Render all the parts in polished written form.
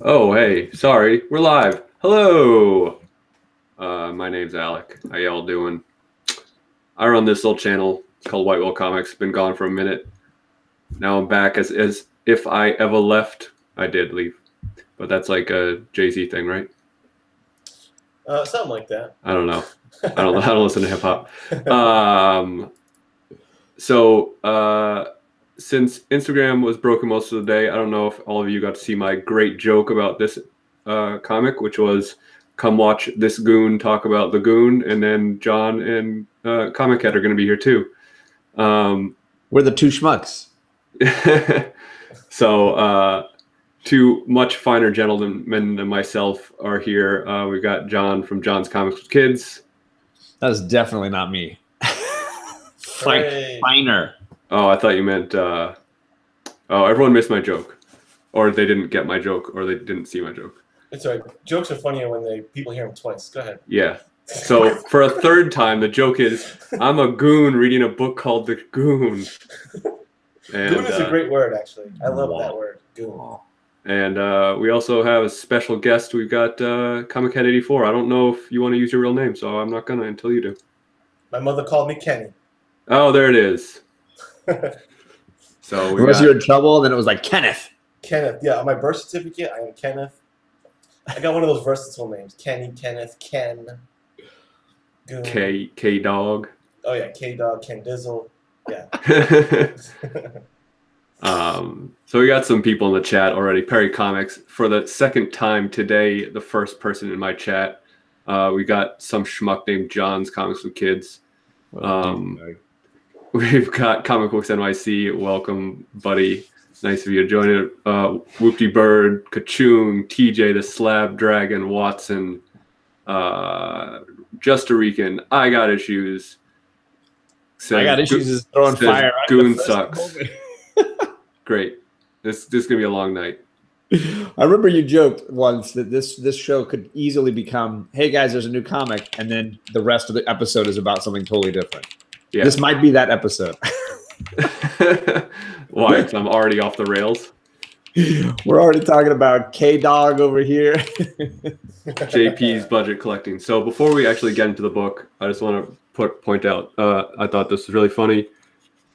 Oh, hey, sorry, we're live. Hello. My name's Alec. How y'all doing? I run this little channel. It's called White Whale Comics. Been gone for a minute. Now I'm back as if I ever left. I did leave, but that's like a Jay-Z thing, right? Something like that. I don't know. I don't listen to hip hop. Since Instagram was broken most of the day, I don't know if all of you got to see my great joke about this comic, which was come watch this Goon talk about the Goon, and then John and ComicHead are going to be here too. We're the two schmucks. So two much finer gentlemen than myself are here. We've got John from John's Comics with Kids. That's definitely not me. Finer. Oh, I thought you meant, everyone missed my joke. Or they didn't get my joke, or they didn't see my joke. It's all right. Jokes are funnier when people hear them twice. Go ahead. Yeah. So for a third time, the joke is, I'm a goon reading a book called The Goon. And, Goon is a great word, actually. I love that word, Goon. And we also have a special guest. We've got ComicHead84. I don't know if you want to use your real name, so I'm not going to until you do. My mother called me Kenny. Oh, there it is. So unless you're in trouble, then it was like Kenneth. Kenneth, yeah. On my birth certificate, I am Kenneth. I got one of those versatile names: Kenny, Kenneth, Ken, Goon. K Dog. Oh yeah, K Dog, Ken Dizzle. Yeah. So we got some people in the chat already. Perry Comics for the second time today. The first person in my chat. We got some schmuck named John's Comics with Kids. We've got Comic Books NYC. Welcome, buddy. Nice of you to join it. Whoopty Bird, Kachung, TJ the Slab Dragon, Watson, Just a Rican. I got issues. I got issues is throwing fire. Goon sucks. Great. This is gonna be a long night. I remember you joked once that this show could easily become, hey guys, there's a new comic, and then the rest of the episode is about something totally different. Yeah. This might be that episode. Why? 'Cause I'm already off the rails. We're already talking about K-Dog over here. JP's budget collecting. So before we actually get into the book, I just want to point out, I thought this was really funny.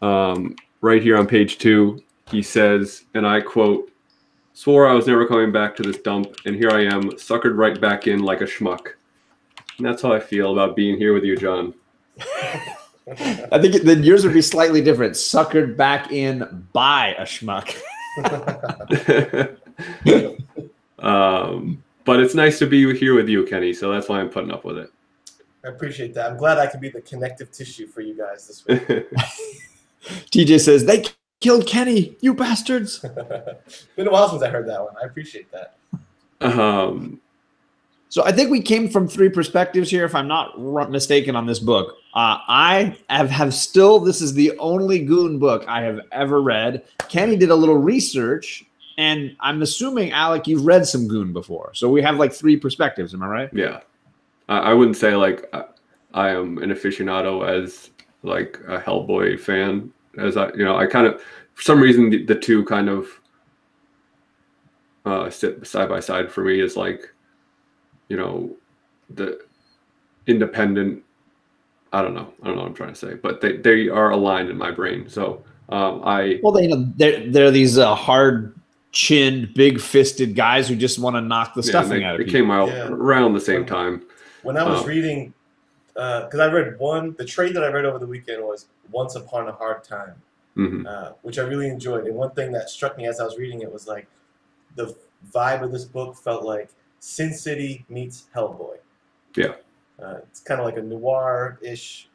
Right here on page 2, he says, and I quote, "Swore I was never coming back to this dump, and here I am, suckered right back in like a schmuck." And that's how I feel about being here with you, John. I think then yours would be slightly different. Suckered back in by a schmuck. But it's nice to be here with you, Kenny, so that's why I'm putting up with it. I appreciate that. I'm glad I can be the connective tissue for you guys this week. TJ says, they killed Kenny, you bastards. Been a while since I heard that one. I appreciate that. So I think we came from 3 perspectives here, if I'm not mistaken, on this book. I have still, this is the only Goon book I have ever read. Kenny did a little research, and I'm assuming, Alec, you've read some Goon before. So we have like 3 perspectives, am I right? Yeah. I wouldn't say like I am an aficionado as like a Hellboy fan. As I kind of, for some reason, the two kind of sit side by side for me is like, the independent, I don't know what I'm trying to say, but they are aligned in my brain. So they're these hard-chinned, big-fisted guys who just want to knock the stuffing out of people. They came out around the same time. When I was reading, because I read the trade that I read over the weekend was Once Upon a Hard Time, which I really enjoyed. And one thing that struck me as I was reading it was like the vibe of this book felt like Sin City meets Hellboy. Yeah. It's kind of like a noir-ish,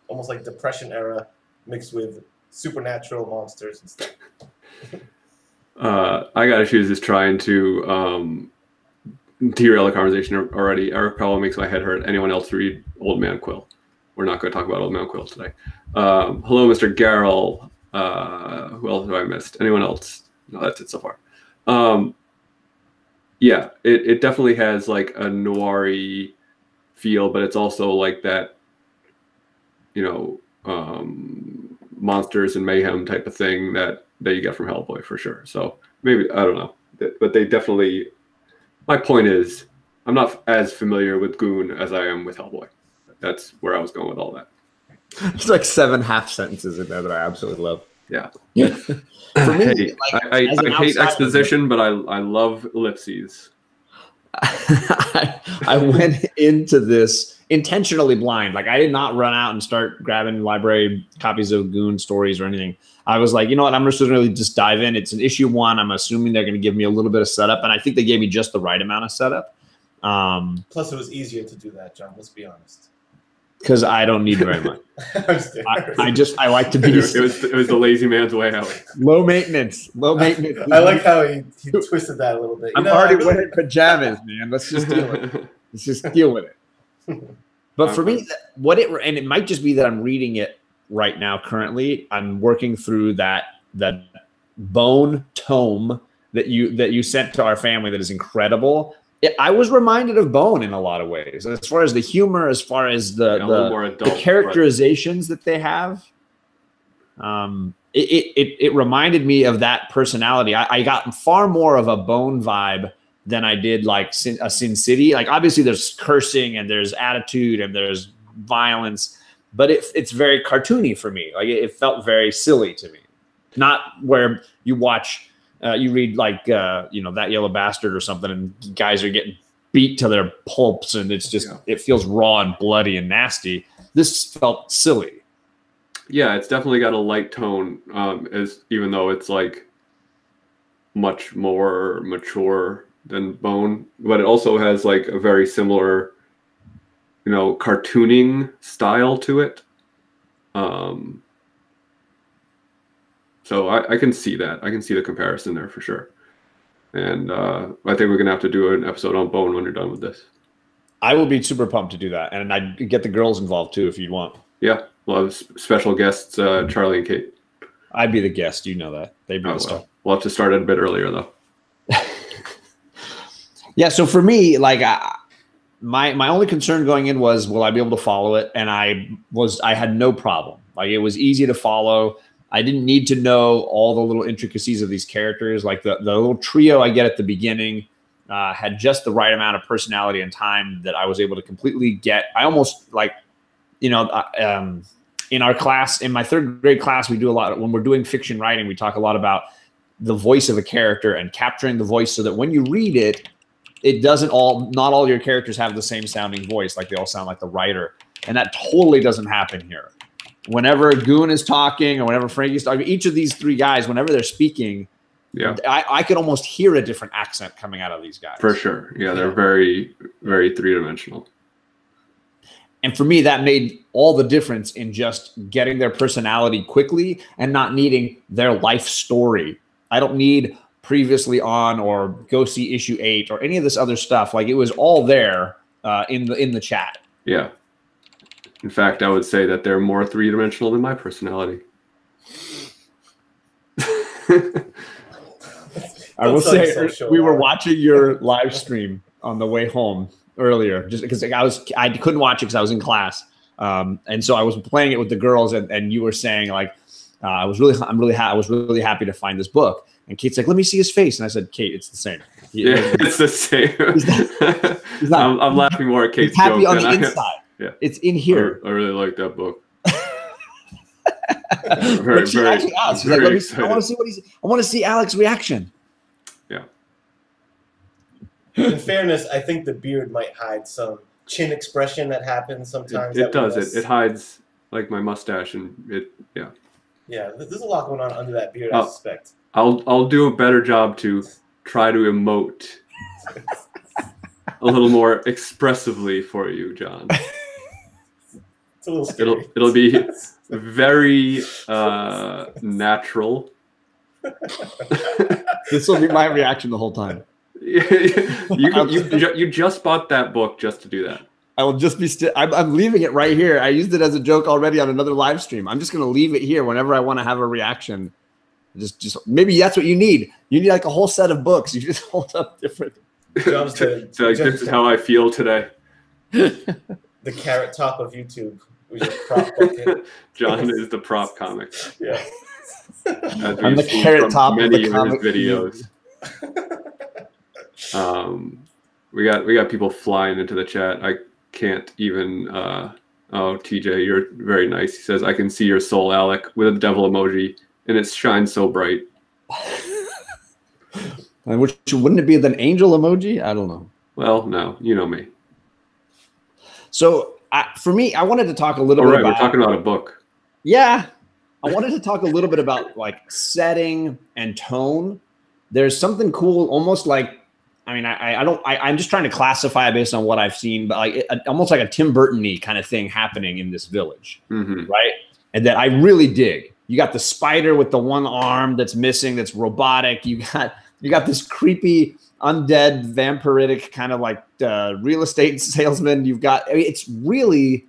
almost like Depression era mixed with supernatural monsters and stuff. I got issues just trying to derail the conversation already. Eric probably makes my head hurt. Anyone else read Old Man Quill? We're not going to talk about Old Man Quill today. Hello, Mr. Garrel. Who else have I missed? Anyone else? No, that's it so far. Yeah, it definitely has like a noir-y feel, but it's also like that, monsters and mayhem type of thing that you get from Hellboy for sure. So maybe, I don't know, but they definitely my point is, I'm not as familiar with Goon as I am with Hellboy. That's where I was going with all that. There's like 7 half sentences in there that I absolutely love. Yeah. For me, hey, like, I hate exposition, but I love ellipses. I went into this intentionally blind. Like, I did not run out and start grabbing library copies of Goon stories or anything. I was like, you know what? I'm just going to really just dive in. It's an issue 1. I'm assuming they're going to give me a little bit of setup, and I think they gave me just the right amount of setup. Plus, it was easier to do that, John. Let's be honest. Because I don't need very much. I like to be. It was the lazy man's way out. Low maintenance. I like how he twisted that a little bit. I'm already wearing pajamas, man. Let's just deal with it. Let's just deal with it. But for me, and it might just be that I'm reading it right now. Currently, I'm working through that Bone tome that you sent to our family. That is incredible. I was reminded of Bone in a lot of ways, as far as the humor, as far as the characterizations that they have. It reminded me of that personality. I got far more of a Bone vibe than I did like a Sin City. Like, obviously there's cursing and there's attitude and there's violence, but it's very cartoony for me. Like, it felt very silly to me. Not where you watch. You read like That Yellow Bastard or something, and guys are getting beat to their pulps, and it's just it feels raw and bloody and nasty. This felt silly. Yeah, it's definitely got a light tone, even though it's like much more mature than Bone, but it also has like a very similar, cartooning style to it. So I can see that. I can see the comparison there for sure. And I think we're going to have to do an episode on Bone when you're done with this. I will be super pumped to do that. And I'd get the girls involved too if you'd want. Yeah. We'll have special guests, Charlie and Kate. I'd be the guest. You know that. They'd be the star. We'll have to start it a bit earlier, though. Yeah. So for me, like, my only concern going in was, will I be able to follow it? And I had no problem. Like, it was easy to follow. I didn't need to know all the little intricacies of these characters. Like the little trio I get at the beginning had just the right amount of personality and time that I was able to completely get. I almost in our class, in my 3rd grade class, we do a lot when we're doing fiction writing. We talk a lot about the voice of a character and capturing the voice so that when you read it, not all your characters have the same sounding voice. Like, they all sound like the writer, and that totally doesn't happen here. Whenever Goon is talking or whenever Frankie's talking, each of these 3 guys, whenever they're speaking, I could almost hear a different accent coming out of these guys. For sure. Yeah, they're very, very 3-dimensional. And for me, that made all the difference in just getting their personality quickly and not needing their life story. I don't need previously on or go see issue 8 or any of this other stuff. Like, it was all there in the chat. Yeah. In fact, I would say that they're more 3-dimensional than my personality. I will say, we were watching your live stream on the way home earlier, just because I couldn't watch it because I was in class, and so I was playing it with the girls, and you were saying like, I was really happy to find this book, and Kate's like, let me see his face, and I said, Kate, it's the same. Yeah, it's the same. He's not, I'm laughing more at Kate's happy joke on the inside. Yeah, it's in here. I really like that book. But she actually asked, she's like, I want to see Alex's reaction. Yeah. In fairness, I think the beard might hide some chin expression that happens sometimes. It does. It hides like my mustache, and yeah. Yeah, there's a lot going on under that beard, I suspect. I'll do a better job to try to emote a little more expressively for you, John. It's a little scary. It'll be very natural. This will be my reaction the whole time. You just bought that book just to do that. I will just be I'm leaving it right here. I used it as a joke already on another live stream. I'm just going to leave it here whenever I want to have a reaction. Just maybe that's what you need. You need like a whole set of books. You just hold up different. So this is how I feel today. The carrot top of YouTube. Prop bucket. John is the prop comic. Yeah. I'm the carrot top many of the comic videos. We got people flying into the chat. I can't even. Oh, TJ, you're very nice. He says, "I can see your soul, Alec," with a devil emoji, and it shines so bright. And which wouldn't it be an angel emoji? I don't know. Well, no, you know me. So for me, I wanted to talk a little bit about. We're talking about a book. Yeah, I wanted to talk a little bit about like setting and tone. There's something cool, almost like. I mean, I'm just trying to classify it based on what I've seen, but like almost like a Tim Burton-y kind of thing happening in this village, right? And that I really dig. You got the spider with the one arm that's missing, that's robotic. You got this creepy undead vampiric kind of like real estate salesman. You've got, I mean, it's really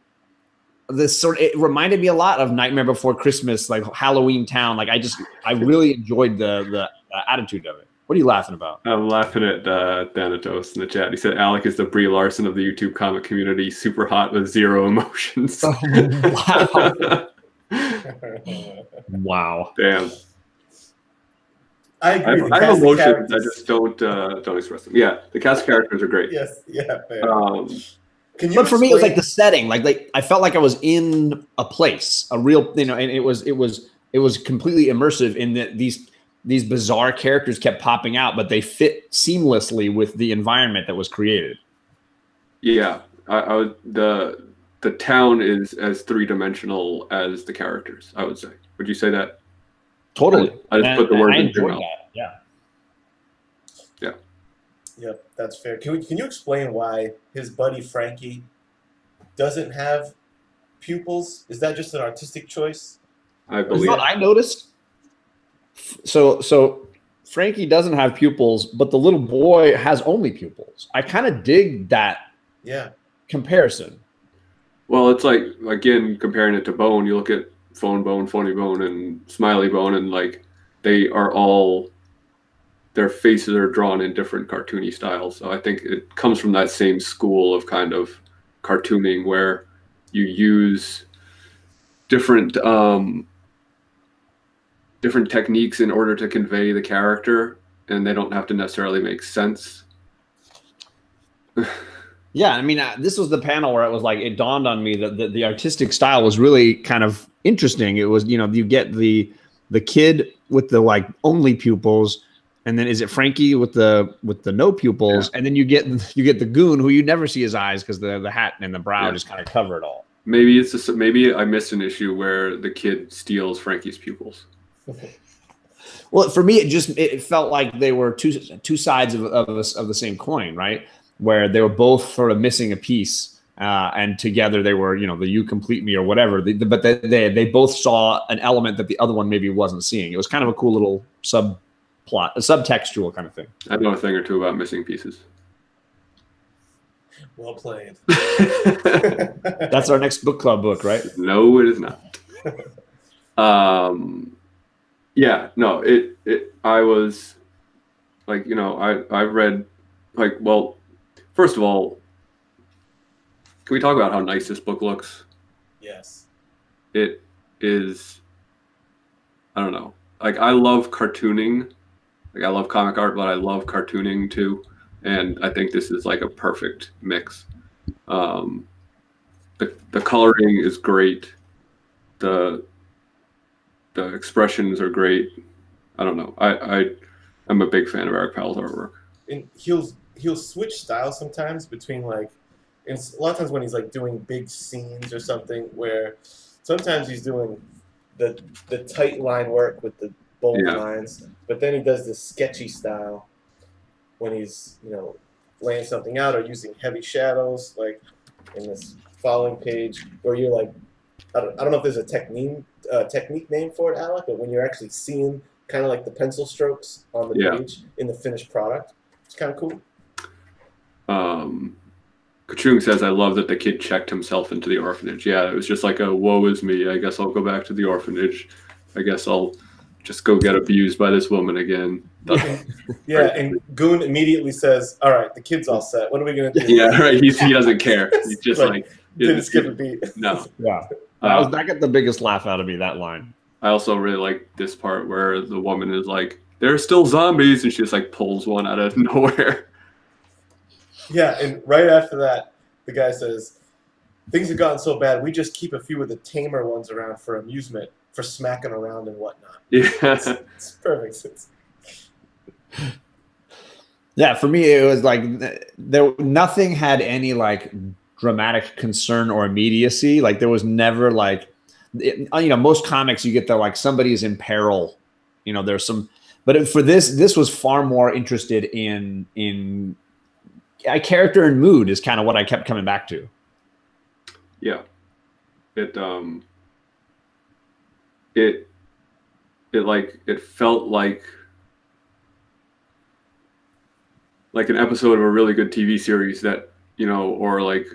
this sort of, it reminded me a lot of Nightmare Before Christmas, like Halloween Town. Like I really enjoyed the attitude of it. What are you laughing about? I'm laughing at Thanatos in the chat. He said, "Alec is the Brie Larson of the YouTube comic community, super hot with zero emotions." Wow. Wow. Damn. I agree. I have emotions. I just don't express them. Yeah, the cast characters are great. Yes. Yeah. Fair. But for me, it was like the setting. Like I felt like I was in a place, a real, and it was completely immersive in that these bizarre characters kept popping out, but they fit seamlessly with the environment that was created. Yeah, the town is as three-dimensional as the characters, I would say. Would you say that? Totally. I just put the word in your mouth. Yeah. Yeah. Yep, that's fair. Can you explain why his buddy Frankie doesn't have pupils? Is that just an artistic choice? I believe. What I noticed. So Frankie doesn't have pupils, but the little boy has only pupils. I kind of dig that comparison. Well, it's like, again, comparing it to Bone, you look at Phone Bone, Phony Bone, and Smiley Bone, and like they are all, their faces are drawn in different cartoony styles. So I think it comes from that same school of kind of cartooning where you use different techniques in order to convey the character, and they don't have to necessarily make sense. Yeah, I mean, this was the panel where it was like, it dawned on me that the artistic style was really kind of interesting. It was, you get the kid with the like only pupils, and then is it Frankie with the no pupils, and then you get the Goon, who you never see his eyes because the hat and the brow just kind of cover it all. Maybe it's just, maybe I missed an issue where the kid steals Frankie's pupils. Well, for me, it felt like they were two sides of the same coin, right? Where they were both sort of missing a piece, and together they were, the "you complete me" or whatever. But they both saw an element that the other one maybe wasn't seeing. It was kind of a cool little subplot, a subtextual kind of thing. I know a thing or two about missing pieces. Well played. That's our next book club book, right? No, it is not. Yeah, no, I was like, I read, like, well, first of all, can we talk about how nice this book looks? Yes. It is, I don't know, like, I love cartooning. Like, I love comic art, but I love cartooning too. And I think this is like a perfect mix. The coloring is great. The expressions are great. I don't know. I'm a big fan of Eric Powell's artwork. And he'll switch styles sometimes between like, and a lot of times when he's like doing big scenes or something, where sometimes he's doing the tight line work with the bold lines, but then he does this sketchy style when he's laying something out or using heavy shadows, like in this following page, where you're like, I don't know if there's a technique name for it, Alec, but when you're actually seeing kind of like the pencil strokes on the page in the finished product, it's kind of cool. Kachung says, "I love that the kid checked himself into the orphanage." Yeah, it was just like a woe is me. I guess I'll go back to the orphanage. I guess I'll just go get abused by this woman again. And Goon immediately says, "All right, the kid's all set. What are we gonna do?" Yeah, right. He doesn't care. He's just like didn't skip a beat. No. Yeah. That got the biggest laugh out of me, that line. I also really like this part where the woman is like, "There are still zombies," and she just like pulls one out of nowhere. Yeah, and right after that, the guy says, things have gotten so bad, we just keep a few of the tamer ones around for amusement, for smacking around and whatnot. Yeah. It's perfect. Yeah, for me, it was like nothing had any like dramatic concern or immediacy. Like there was never like, most comics you get that like somebody is in peril. There's some, but for this was far more interested in a character and mood is kind of what I kept coming back to. Yeah, it felt like an episode of a really good TV series that, or like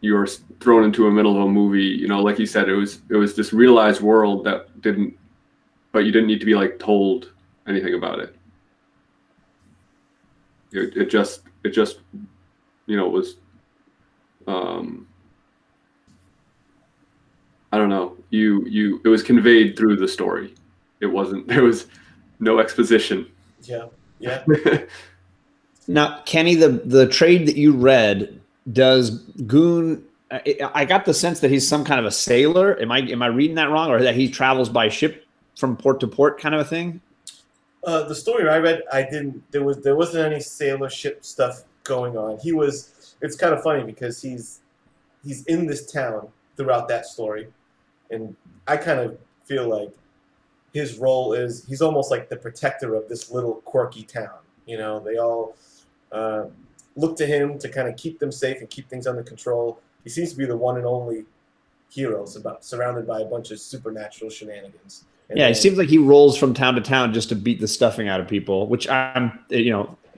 you were thrown into a middle of a movie, like you said, it was this realized world that but you didn't need to be like told anything about it. It just was, I don't know, it was conveyed through the story. There was no exposition. Yeah. Yeah. Now, Kenny, the trade that you read, does Goon? I got the sense that he's some kind of a sailor. Am I reading that wrong, or that he travels by ship from port to port, kind of a thing? The story I read, I didn't. There wasn't any sailor ship stuff going on. It's kind of funny because he's in this town throughout that story, and I kind of feel like his role is he's almost like the protector of this little quirky town. They all look to him to kind of keep them safe and keep things under control. He seems to be the one and only hero, surrounded by a bunch of supernatural shenanigans. And it seems like he rolls from town to town just to beat the stuffing out of people, which I have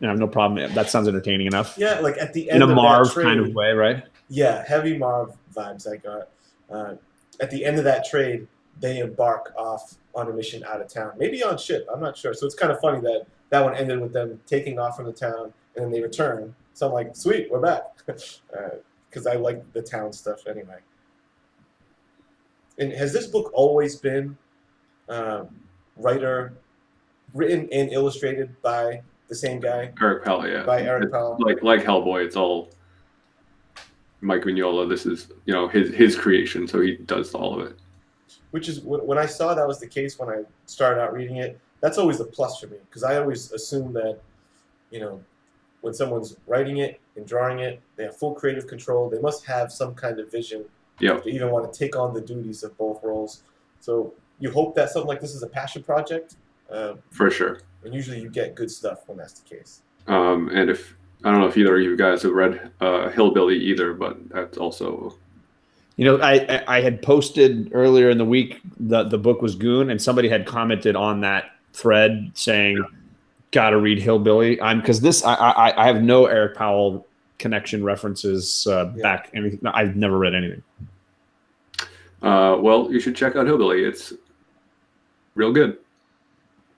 no problem. That sounds entertaining enough. Yeah, like at the end in a of Marv that trade, kind of way, right? Yeah, heavy Marv vibes I got. At the end of that trade, they embark off on a mission out of town, maybe on ship. I'm not sure. So it's kind of funny that one ended with them taking off from the town and then they return. So I'm like, sweet, we're back, because I like the town stuff anyway. And has this book always been written and illustrated by the same guy? Eric Powell, yeah. By Eric Powell. Like Hellboy, it's all Mike Mignola. This is his creation, so he does all of it. Which is when I saw that was the case when I started out reading it. That's always a plus for me because I always assume that when someone's writing it and drawing it, they have full creative control. They must have some kind of vision to even want to take on the duties of both roles. So you hope that something like this is a passion project. For sure. And usually you get good stuff when that's the case. And I don't know if either of you guys have read Hillbilly either, but that's also... I had posted earlier in the week the book was Goon, and somebody had commented on that thread saying, "Got to read Hillbilly." Because this, I have no Eric Powell connection references back. Anything. I've never read anything. Well, you should check out Hillbilly. It's real good.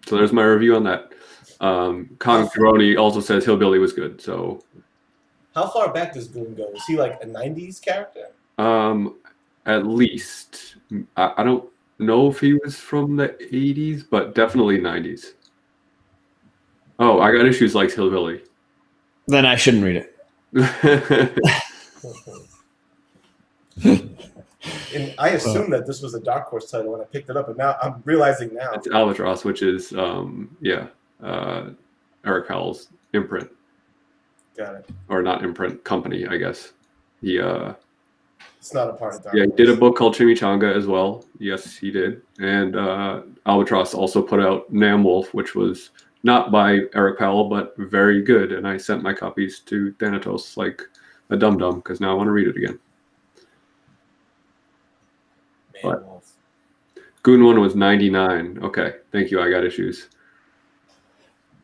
So there's my review on that. Con Caroni also says Hillbilly was good. So, how far back does Goon go? Is he like a '90s character? At least I don't know if he was from the 80s, but definitely 90s. Oh, I Got Issues likes Hillbilly. Then I shouldn't read it. And I assumed that this was a Dark Horse title when I picked it up, and now I'm realizing now it's Albatross, which is Eric Powell's imprint. Got it. Or not imprint, company, I guess. He it's not a part of Dark Horse. Yeah, he did a book called Chimichanga as well. Yes, he did. And Albatross also put out Nam Wolf, which was not by Eric Powell, but very good. And I sent my copies to Thanatos like a dum-dum because now I want to read it again. But Goon 1 was 99. Okay, thank you. I Got Issues.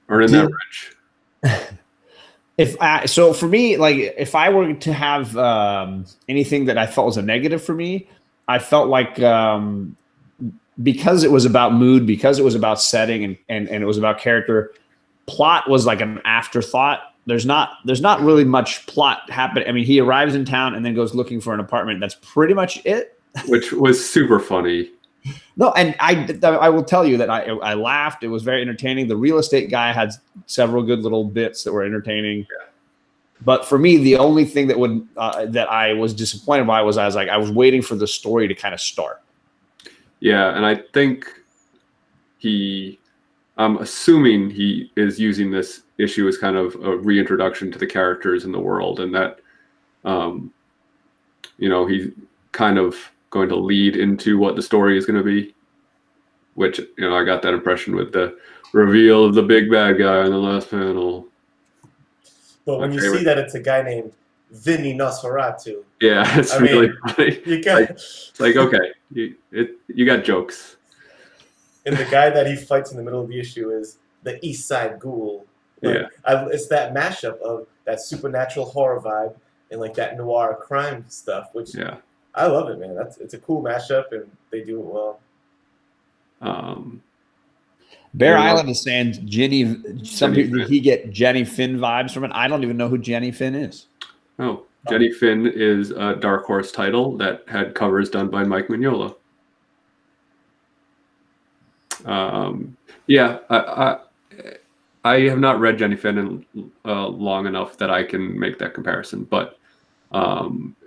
Earning that rich. So for me, like if I were to have anything that I felt was a negative for me, I felt like because it was about mood, because it was about setting and it was about character, plot was like an afterthought. There's not really much plot happening. I mean, he arrives in town and then goes looking for an apartment. That's pretty much it. Which was super funny. No, and I will tell you that I laughed. It was very entertaining. The real estate guy had several good little bits that were entertaining. But for me, the only thing that would that I was disappointed by was I was waiting for the story to kind of start. Yeah, and I think I'm assuming he is using this issue as kind of a reintroduction to the characters in the world, and that, you know, he's kind of going to lead into what the story is going to be, which, you know, I got that impression with the reveal of the big bad guy in the last panel. But when you see that it's a guy named Vinny Nosferatu. Yeah, it's really funny. You got, it's like, okay, you got jokes. And the guy that he fights in the middle of the issue is the East Side Ghoul. Like, yeah. It's that mashup of that supernatural horror vibe and like that noir crime stuff, which I love it, man. It's a cool mashup, and they do it well. Bear Island is saying Jenny. Some people, did he get Jenny Finn vibes from it? I don't even know who Jenny Finn is. Oh, Jenny Finn is a Dark Horse title that had covers done by Mike Mignola. Yeah, I have not read Jenny Finn in long enough that I can make that comparison, but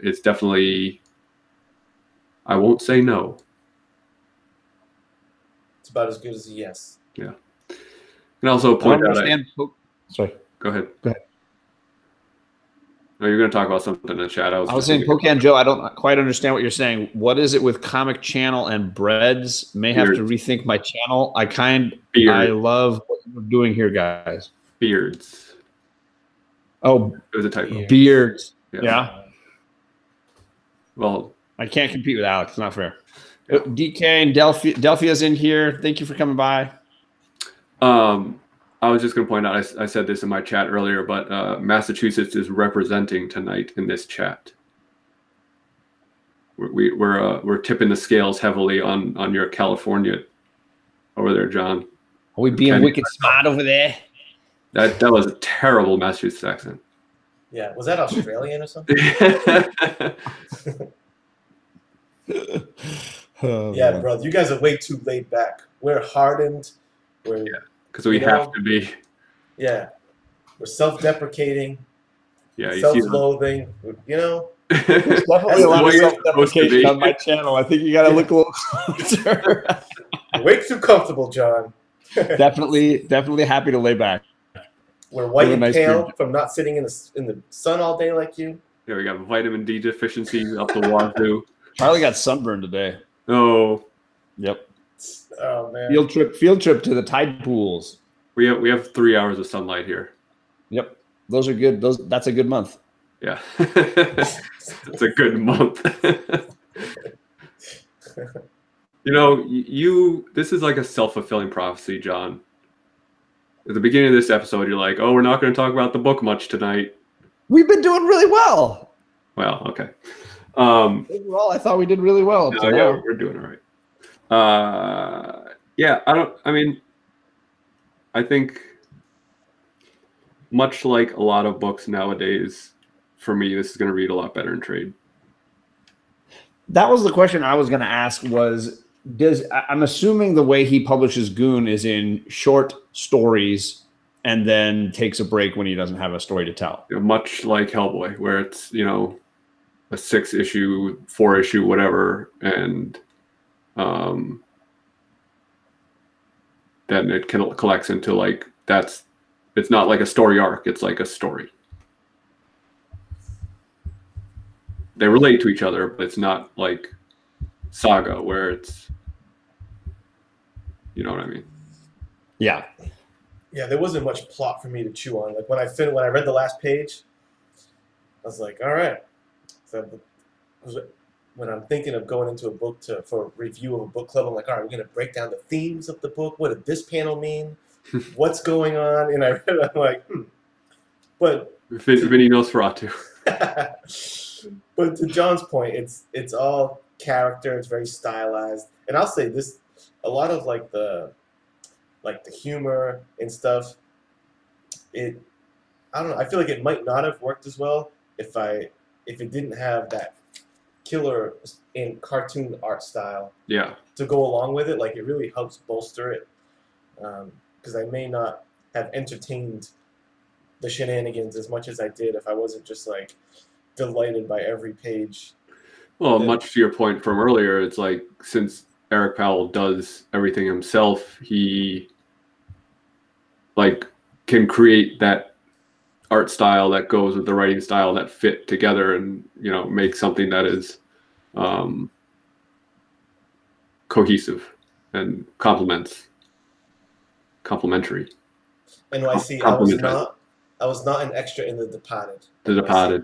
it's definitely, I won't say no. It's about as good as a yes. Yeah. And also point out, sorry. Go ahead. Go ahead. No, you're going to talk about something in the chat. I was saying, Pocan Joe, I don't quite understand what you're saying. What is it with Comic Channel and Breads? May have to rethink my channel. I love what you're doing here, guys. Beards. Oh, it was a typo. Beards. Yeah. Well, I can't compete with Alex. It's not fair. Yeah. DK and Delphia's in here. Thank you for coming by. I was just going to point out, I said this in my chat earlier, but Massachusetts is representing tonight in this chat. We're tipping the scales heavily on your California over there, John. Are we being wicked smart over there? That was a terrible Massachusetts accent. Yeah, was that Australian or something? Yeah, bro, you guys are way too laid back. We're hardened. We're because we have to be. Yeah, we're self-deprecating. Yeah, self-loathing. You know, there's definitely a lot of self-deprecation on my channel. I think you got to look a little closer. Way too comfortable, John. definitely happy to lay back. We're white and pale from not sitting in the sun all day like you. Yeah, we got vitamin D deficiency up the wazoo. Charlie got sunburned today. Oh, yep. Oh man. Field trip to the tide pools. We have 3 hours of sunlight here. Yep, those are good. That's a good month. Yeah, it's a good month. You know, this is like a self-fulfilling prophecy, John. At the beginning of this episode, you're like, "Oh, we're not going to talk about the book much tonight." We've been doing really well. Well, okay. Overall, I thought we did really well. Yeah, we're doing all right. Yeah, I think much like a lot of books nowadays, for me, this is going to read a lot better in trade. That was the question I was going to ask was, I'm assuming the way he publishes Goon is in short stories and then takes a break when he doesn't have a story to tell. Much like Hellboy, where it's, you know, a 6-issue, 4-issue, whatever, and then it collects into like it's not like a story arc, it's like a story. They relate to each other, but it's not like Saga where it's, you know what I mean? Yeah. Yeah, there wasn't much plot for me to chew on. Like when I read the last page, I was like, all right. So when I'm thinking of going into a book for a review of a book club, I'm like, all right, we're going to break down the themes of the book. What did this panel mean? What's going on? And I read it, I'm like, But Vinny Nosferatu. But to John's point, it's all character. It's very stylized, and I'll say this: a lot of like the humor and stuff. I don't know. I feel like it might not have worked as well if it didn't have that killer in cartoon art style. Yeah. To go along with it, like it really helps bolster it. Because I may not have entertained the shenanigans as much as I did if I wasn't just like delighted by every page. Well, much to your point from earlier, it's like since Eric Powell does everything himself, he like can create that art style that goes with the writing style that fit together, and make something that is cohesive and complementary. NYC, I was not an extra in The Departed. The Departed.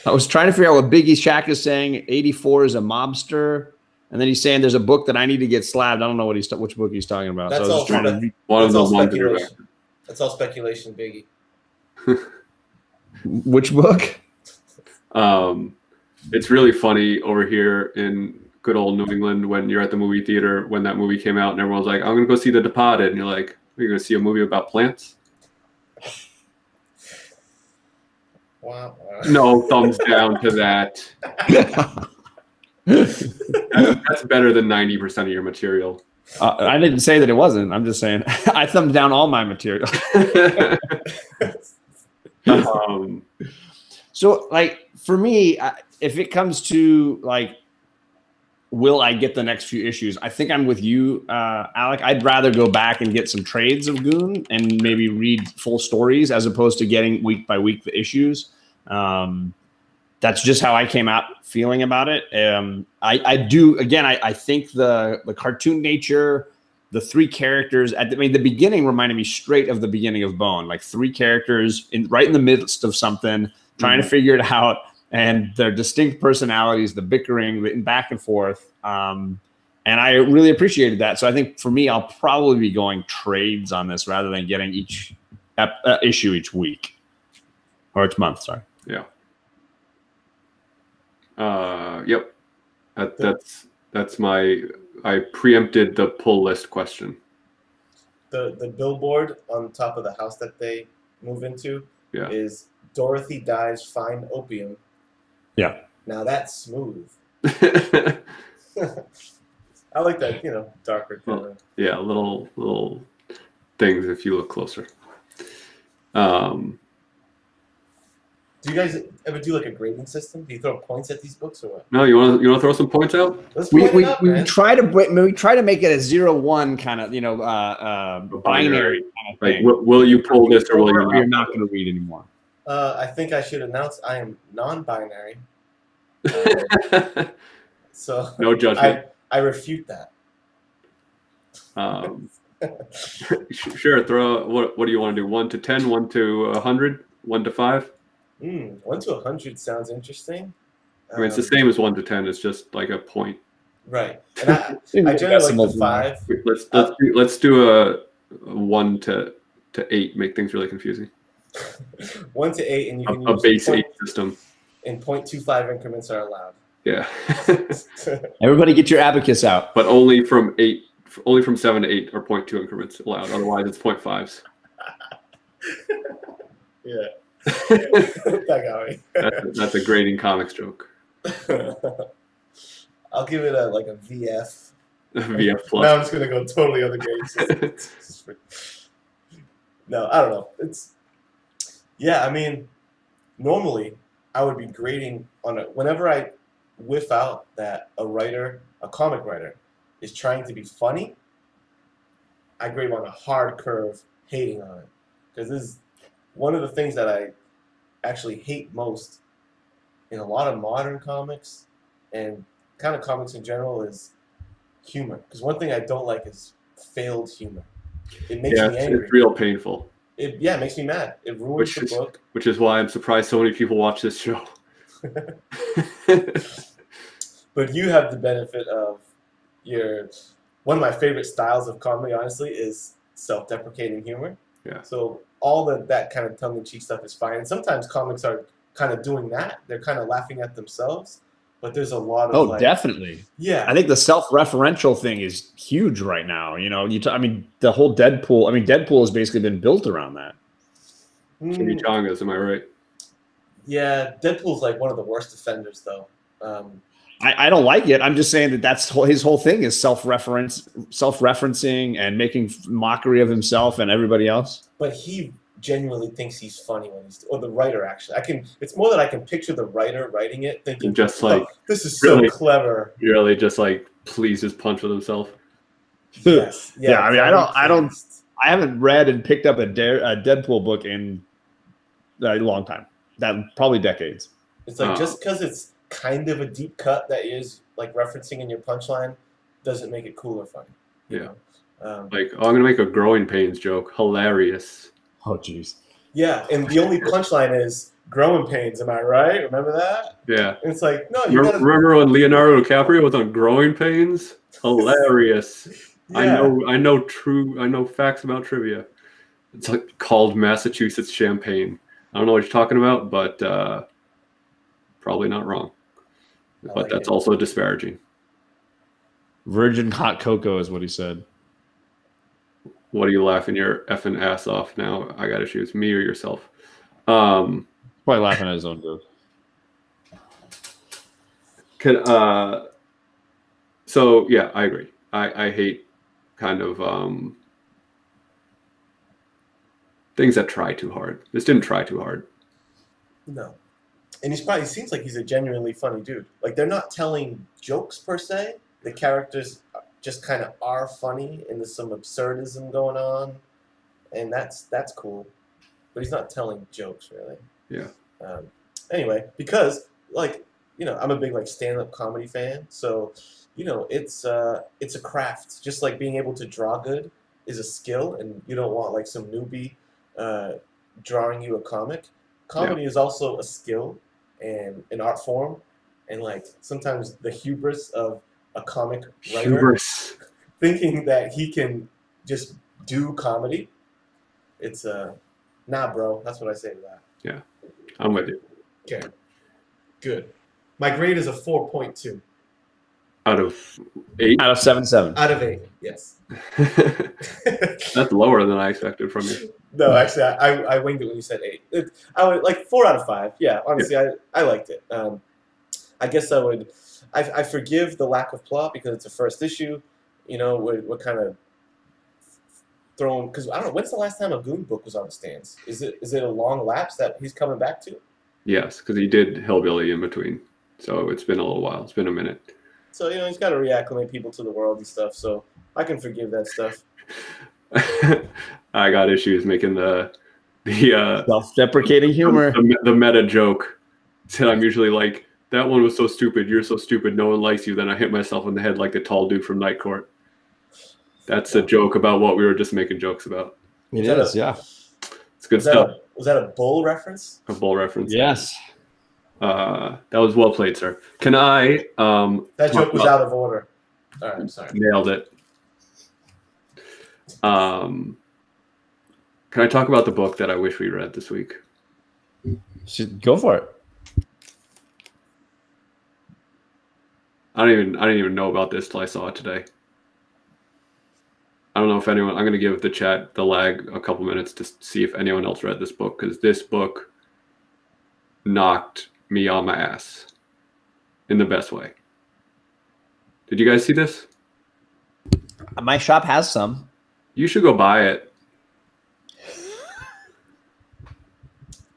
I was trying to figure out what Biggie Shack is saying. 84 is a mobster, and then he's saying there's a book that I need to get slabbed. I don't know which book he's talking about. That's so I was all trying to one of the ones. That's all speculation, Biggie. Which book? It's really funny over here in good old New England when you're at the movie theater when that movie came out and everyone's like, I'm gonna go see The Departed, and you're like, you're gonna see a movie about plants? Wow. No thumbs down to that. That's better than 90% of your material. I didn't say that it wasn't. I'm just saying I thumbed down all my material. So, like, for me, if it comes to, like, will I get the next few issues? I think I'm with you, Alec. I'd rather go back and get some trades of Goon and maybe read full stories as opposed to getting week by week the issues. That's just how I came out feeling about it. I do, again, I think the cartoon nature, the three characters, the beginning reminded me straight of the beginning of Bone, like three characters right in the midst of something, trying to figure it out, and their distinct personalities, the bickering, written back and forth. And I really appreciated that. So I think for me, I'll probably be going trades on this rather than getting each issue each week or each month. Sorry. Yeah. Yep. That's I preempted the pull list question. The billboard on top of the house that they move into is Dorothy dies fine opium. Yeah. Now that's smooth. I like that, darker color. Yeah, little things if you look closer. Do you guys ever do like a grading system? Do you throw points at these books or what? No, you want to throw some points out? We try to make it a 0-1 kind of binary kind of thing. Like, will you pull this or will you not? You're not going to read anymore. I think I should announce I am non-binary. So no judgment. I refute that. Sure. Throw what do you want to do? 1 to 10, 1 to 100, 1 to 5. 1 to 100 sounds interesting. It's the same as 1 to 10. It's just like a point. Right. And I generally like the 5. Let's do a 1 to 8. Make things really confusing. 1 to 8, and you can a use base 8 system. And 0.25 increments are allowed. Yeah. Everybody, get your abacus out. But only from 7 to 8 or 0.2 increments allowed. Otherwise, it's 0.5s. Yeah. That got me. That's a grading comics joke. I'll give it a VF. VF plus. Now I'm just gonna go totally other grades. No, I don't know. Normally I would be grading on whenever I whiff out that a comic writer, is trying to be funny, I grade on a hard curve, hating on it, because this is one of the things that I actually hate most in a lot of modern comics and kind of comics in general is humor. Because one thing I don't like is failed humor. It makes me angry. It's real painful. It makes me mad. It ruins the book. Which is why I'm surprised so many people watch this show. But you have the benefit of one of my favorite styles of comedy, honestly, is self-deprecating humor. Yeah. So all that kind of tongue-in-cheek stuff is fine. And sometimes comics are kind of doing that. They're kind of laughing at themselves. But there's a lot of definitely. Yeah. I think the self-referential thing is huge right now. The whole Deadpool. Deadpool has basically been built around that. Chimichangas, am I right? Yeah, Deadpool's like one of the worst offenders, though. I don't like it. I'm just saying that his whole thing is self-referencing and making mockery of himself and everybody else. But he genuinely thinks he's funny when or the writer actually. It's more that I can picture the writer writing it thinking just like this is really, so clever. Really just like please his punch with himself. Yes. Yeah. I mean, I haven't read and picked up a Deadpool book in a long time. That probably decades. It's like just because it's kind of a deep cut that is like referencing in your punchline doesn't make it cool or funny. You know? Like, I'm gonna make a growing pains joke. Hilarious. Oh, jeez. Yeah, and the only punchline is growing pains. Am I right? Remember that? Yeah. And it's like, no, you remember when Leonardo DiCaprio was on Growing Pains? Hilarious. Yeah. I know facts about trivia. It's like called Massachusetts champagne. I don't know what you're talking about, but probably not wrong. But that's also disparaging. Virgin hot cocoa is what he said. What are you laughing your effing ass off now? I got to choose me or yourself. Probably laughing at his own joke. So yeah, I agree. I hate kind of things that try too hard. This didn't try too hard. No. And he seems like he's a genuinely funny dude. Like, they're not telling jokes per se. The characters just kind of are funny, and there's some absurdism going on, and that's cool. But he's not telling jokes really. Yeah. Anyway, because like, you know, I'm a big like stand-up comedy fan, so you know, it's a craft. Just like being able to draw good is a skill, and you don't want like some newbie drawing you a comic. Comedy is also a skill and an art form, and like sometimes the hubris of a comic writer thinking that he can just do comedy. It's nah, bro. That's what I say to that. Yeah, I'm with you. Okay, good. My grade is a 4.2. Out of 8? Out of 7.7. Out of 8, yes. That's lower than I expected from you. No, actually, I winged it when you said 8. I would like 4 out of 5. Yeah, honestly, I liked it. I guess I forgive the lack of plot because it's a first issue. You know, we're kind of thrown because I don't know when's the last time a Goon book was on the stands. Is it a long lapse that he's coming back to? Yes, because he did Hillbilly in between, so it's been a little while. It's been a minute. So you know he's got to reacclimate people to the world and stuff. So I can forgive that stuff. I got issues making the self-deprecating humor, the meta joke. Said I'm usually like, that one was so stupid. You're so stupid. No one likes you. Then I hit myself in the head like the tall dude from Night Court. That's a joke about what we were just making jokes about. It is, yeah. It's good stuff. Was that a bull reference? A bull reference. Yes. That was well played, sir. Can I? That joke was out of order. All right, I'm sorry. Nailed it. Can I talk about the book that I wish we read this week? Go for it. I didn't even know about this till I saw it today. I don't know if anyone. I'm going to give the chat the lag a couple minutes to see if anyone else read this book, because this book knocked me on my ass in the best way. Did you guys see this? My shop has some. You should go buy it.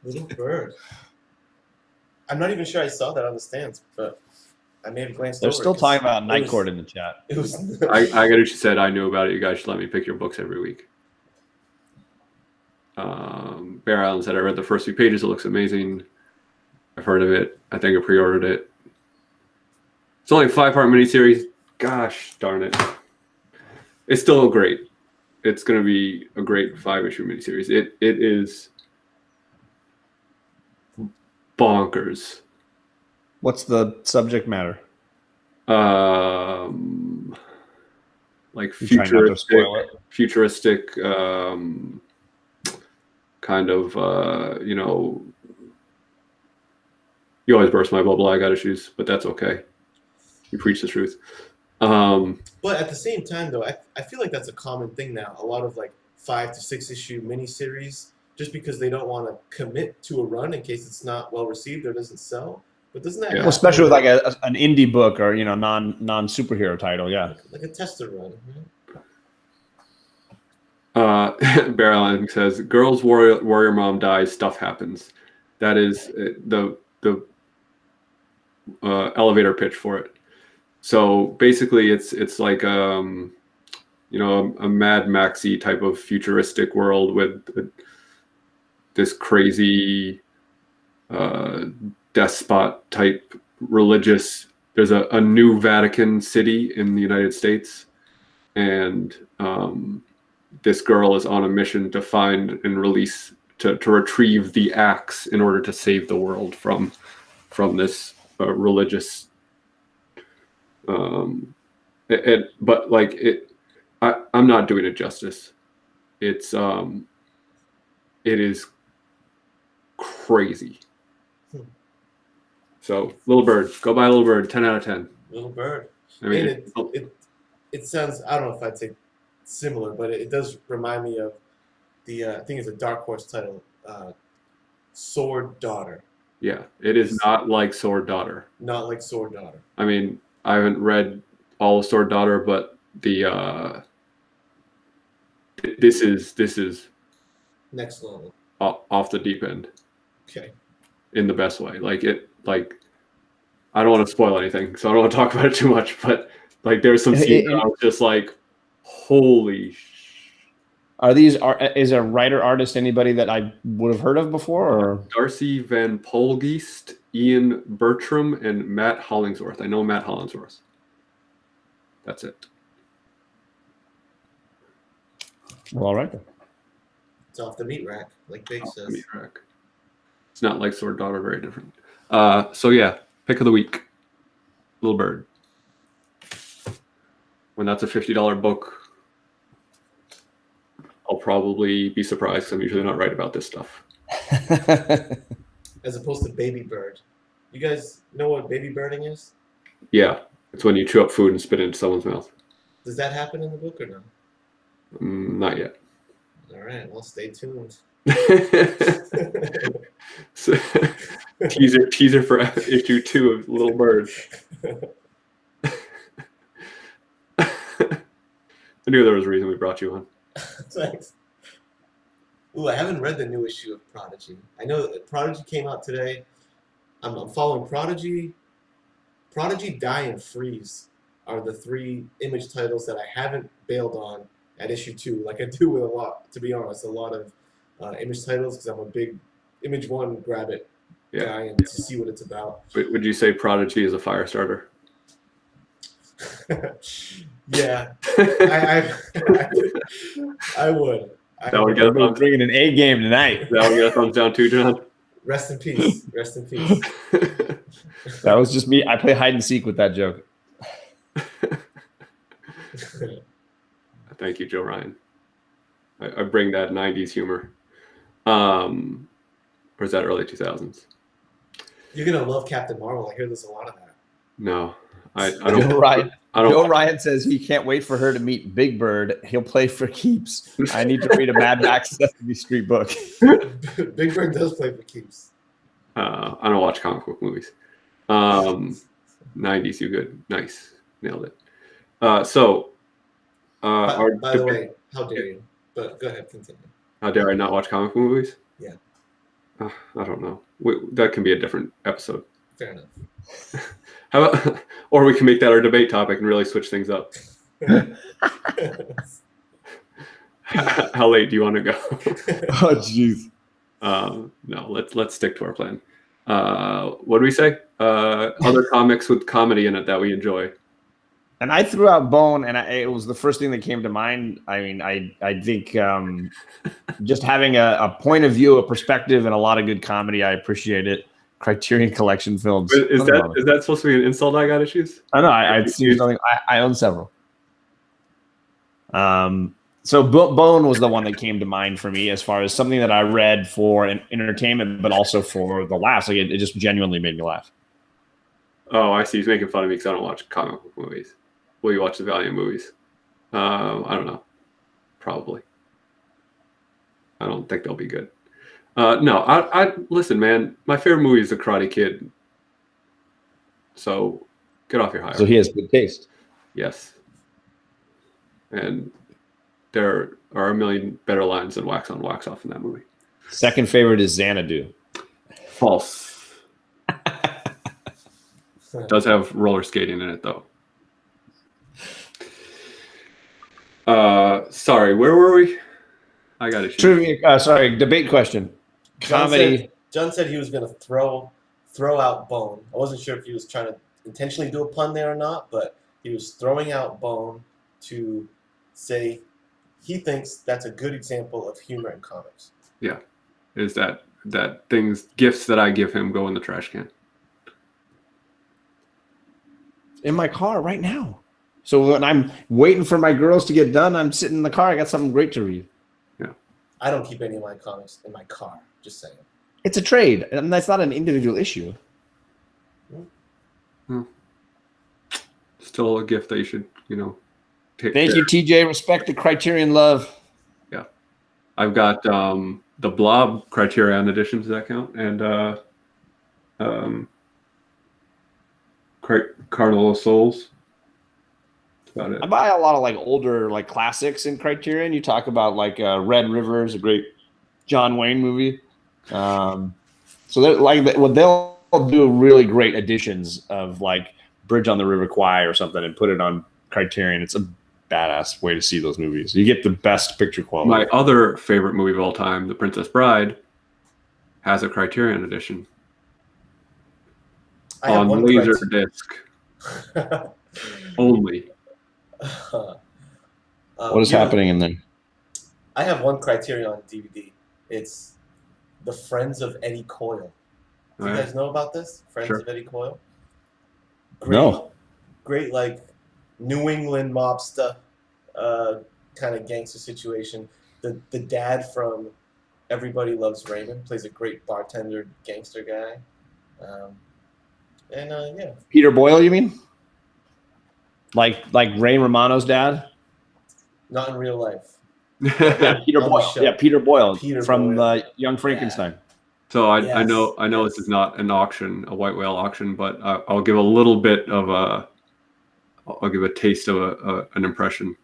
Little bird. I'm not even sure I saw that on the stands, but I may have glanced over. They're still talking about Night Court in the chat. It was. I got what you said. I knew about it. You guys should let me pick your books every week. Bear Island said I read the first few pages. It looks amazing. I've heard of it. I think I pre-ordered it. It's only a 5-part miniseries. Gosh darn it. It's still great. It's going to be a great 5-issue miniseries. It is bonkers. What's the subject matter? Like futuristic kind of, you know, you always burst my bubble. I got issues, but that's okay. You preach the truth. But at the same time, though, I feel like that's a common thing now. A lot of like 5 to 6 issue miniseries, just because they don't want to commit to a run in case it's not well received or doesn't sell. But doesn't that well, especially with like an indie book or non superhero title, yeah. Like a tester run. Bear Allen says, "Girls warrior mom dies, stuff happens." That is the elevator pitch for it. So basically, it's like a Mad Maxy type of futuristic world with this crazy despot type religious. There's a new Vatican City in the United States, and this girl is on a mission to find and release to retrieve the axe in order to save the world from this religious. I'm not doing it justice. It is crazy. So Little Bird, go buy Little Bird. 10 out of 10. Little Bird. I mean, it sounds, I don't know if I'd say similar, but it does remind me of the I think it's a Dark Horse title, Sword Daughter. Yeah, it is not like Sword Daughter. Not like Sword Daughter. I mean, I haven't read all of Sword Daughter, but the this is next level. Off the deep end. Okay. In the best way. I don't want to spoil anything, so I don't want to talk about it too much, but like there's some scenes that I was just like, holy is a writer artist anybody that I would have heard of before, or Darcy Van Polgeest, Ian Bertram, and Matt Hollingsworth. I know Matt Hollingsworth. That's it. Well, all right then. It's off the meat rack, like Big says. Meat rack. It's not like Sword Daughter, very different. So yeah, pick of the week, Little Bird. When that's a $50 book, I'll probably be surprised because I'm usually not right about this stuff. As opposed to Baby Bird. You guys know what baby birding is? Yeah, it's when you chew up food and spit it into someone's mouth. Does that happen in the book or no? Not yet. All right, well, stay tuned. So, teaser for issue 2 of Little Bird. I knew there was a reason we brought you on. Thanks. Ooh, I haven't read the new issue of Prodigy. I know that Prodigy came out today. I'm following Prodigy. Prodigy, Die, and Freeze are the 3 Image titles that I haven't bailed on at issue 2. Like I do with a lot, to be honest, a lot of Image titles because I'm a big Image 1 grab it guy and to see what it's about. Would you say Prodigy is a fire starter? Yeah, I would. We're bringing an A game tonight. That would get a thumbs down too, John. Rest in peace. Rest in peace. That was just me. I play hide and seek with that joke. Thank you, Joe Ryan. I bring that 90s humor. Or is that early 2000s? You're going to love Captain Marvel. I hear there's a lot of that. No. I don't. Joe Ryan says he can't wait for her to meet Big Bird. He'll play for keeps. I need to read a Mad Max Sesame Street book. Big Bird does play for keeps. I don't watch comic book movies. 90s, you good. Nice. Nailed it. By the way, how dare you? But go ahead, continue. How dare I not watch comic book movies? Yeah. I don't know. That can be a different episode. Fair enough. How about, or we can make that our debate topic and really switch things up. How late do you want to go? Oh, jeez. No, let's stick to our plan. What do we say? Other comics with comedy in it that we enjoy. And I threw out Bone, and it was the first thing that came to mind. I mean, I think just having a point of view, a perspective, and a lot of good comedy, I appreciate it. Criterion Collection films. Is that supposed to be an insult? I got issues. I know. I own several. So Bone was the one that came to mind for me as far as something that I read for entertainment, but also for the laughs. Like it just genuinely made me laugh. Oh, I see. He's making fun of me because I don't watch comic book movies. Will you watch the Valiant movies? I don't know. Probably. I don't think they'll be good. No, I listen, man. My favorite movie is The Karate Kid. So get off your high horse. So he has good taste. Yes. And there are a million better lines than wax on, wax off in that movie. Second favorite is Xanadu. False. Does have roller skating in it, though. Sorry, where were we? I got it. Trivia. Sorry, debate question. Comedy. John said he was going to throw out Bone. I wasn't sure if he was trying to intentionally do a pun there or not, but he was throwing out Bone to say he thinks that's a good example of humor in comics. Yeah, is that gifts that I give him go in the trash can. In my car right now. So when I'm waiting for my girls to get done, I'm sitting in the car. I got something great to read. Yeah. I don't keep any of my comics in my car. Just saying. It's a trade, and that's not an individual issue. Still a gift that you should, take Thank care. you, TJ. Respect the Criterion love. Yeah. I've got the Blob Criterion edition. Does that count? And Carnival of Souls. That's about it. I buy a lot of older classics in Criterion. You talk about Red River is a great John Wayne movie. So they'll do really great editions of Bridge on the River Kwai or something and put it on Criterion. It's a badass way to see those movies. You get the best picture quality. My other favorite movie of all time, The Princess Bride, has a Criterion edition on laser disc only. What is happening in there? I have one Criterion on DVD. It's The Friends of Eddie Coyle. Do you guys know about this? Friends of Eddie Coyle? No. Great, New England mobster kind of gangster situation. The dad from Everybody Loves Raymond plays a great bartender gangster guy. Yeah. Peter Boyle, you mean? Like Ray Romano's dad? Not in real life. Yeah, Peter Boyle. Yeah, Peter Boyle from Young Frankenstein. Yeah. So I know this is not an auction, a white whale auction, but I'll give a little bit of I'll give a taste of an impression.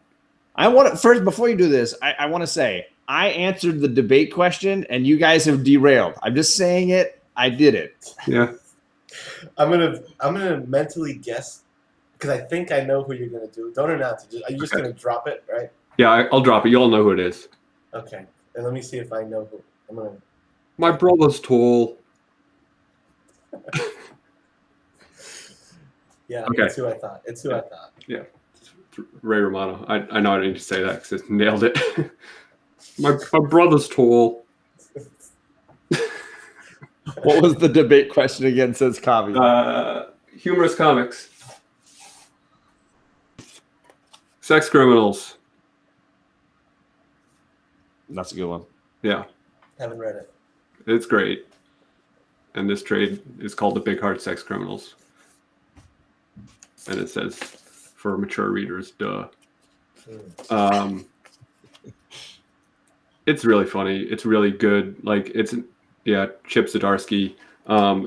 I want to first, before you do this, I want to say I answered the debate question and you guys have derailed. I'm just saying it. I did it. Yeah. I'm gonna mentally guess because I think I know who you're gonna do. Don't announce it. Are you just gonna drop it, right? Yeah, I'll drop it. You all know who it is. Okay. And let me see if I know who. I'm gonna. My brother's tall. Yeah. Okay. It's who I thought. Yeah. Ray Romano. I know I didn't need to say that because it nailed it. my brother's tall. What was the debate question again, says Kavi? Humorous comics. Sex criminals. That's a good one. Yeah. Haven't read it. It's great. And this trade is called The Big Heart Sex Criminals. And it says, for mature readers, duh. It's really funny. It's really good. Chip Zdarsky.